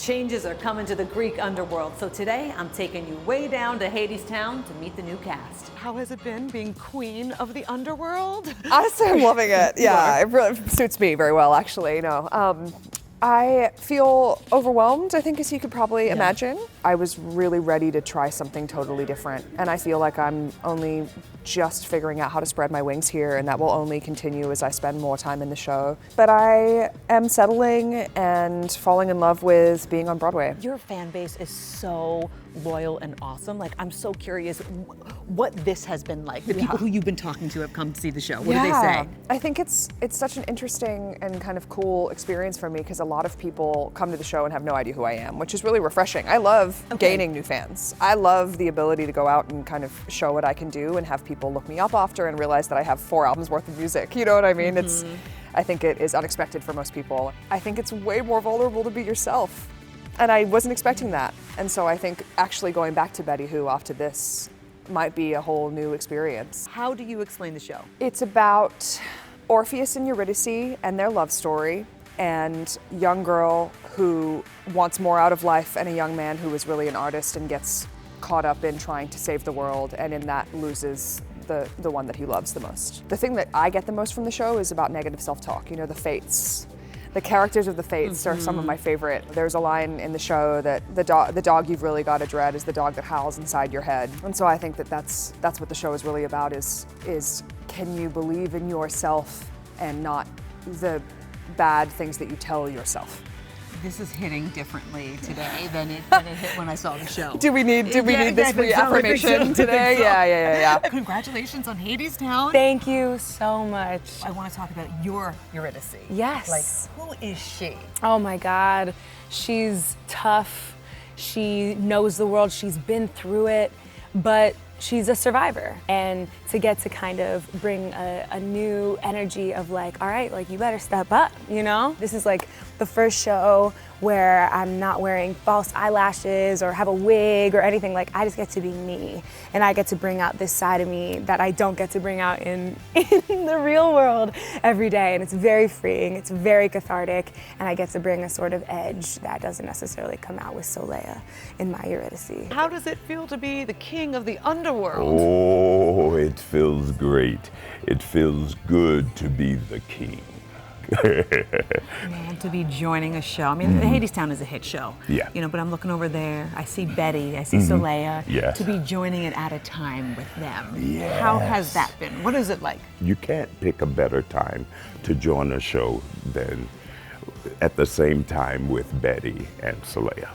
Changes are coming to the Greek underworld, so today I'm taking you way down to Hadestown to meet the new cast. How has it been being queen of the underworld? Honestly, I'm loving it. Yeah, it really suits me very well, actually. I feel overwhelmed, I think, as you could probably imagine. I was really ready to try something totally different, and I feel like I'm only just figuring out how to spread my wings here, and that will only continue as I spend more time in the show. But I am settling and falling in love with being on Broadway. Your fan base is so loyal and awesome. Like, I'm so curious what this has been like. The people who you've been talking to have come to see the show. What do they say? I think it's such an interesting and kind of cool experience for me because a lot of people come to the show and have no idea who I am, which is really refreshing. I love gaining new fans. I love the ability to go out and kind of show what I can do and have people look me up after and realize that I have 4 albums worth of music. You know what I mean? I think it is unexpected for most people. I think it's way more vulnerable to be yourself. And I wasn't expecting that. And so I think actually going back to Betty Who after this might be a whole new experience. How do you explain the show? It's about Orpheus and Eurydice and their love story, and a young girl who wants more out of life and a young man who is really an artist and gets caught up in trying to save the world, and in that loses the one that he loves the most. The thing that I get the most from the show is about negative self-talk, the fates. The characters of the fates are some of my favorite. There's a line in the show that the dog you've really got to dread is the dog that howls inside your head. And so I think that that's what the show is really about is can you believe in yourself and not the bad things that you tell yourself. This is hitting differently today than it hit when I saw the show. Do we need this reaffirmation today? Yeah. Congratulations on Hadestown. Thank you so much. I want to talk about your Eurydice. Yes. Like, who is she? Oh my God. She's tough. She knows the world. She's been through it, but she's a survivor. And to get to kind of bring a new energy of like, all right, like you better step up, This is like the first show where I'm not wearing false eyelashes or have a wig or anything. Like, I just get to be me. And I get to bring out this side of me that I don't get to bring out in the real world every day. And it's very freeing, it's very cathartic, and I get to bring a sort of edge that doesn't necessarily come out with Solea in my Eurydice. How does it feel to be the king of the underworld? Oh, it feels great. It feels good to be the king. Man, to be joining a show. I mean, Hadestown is a hit show. Yeah. But I'm looking over there. I see Betty. I see Solea. Yes. To be joining it at a time with them. Yes. How has that been? What is it like? You can't pick a better time to join a show than at the same time with Betty and Solea.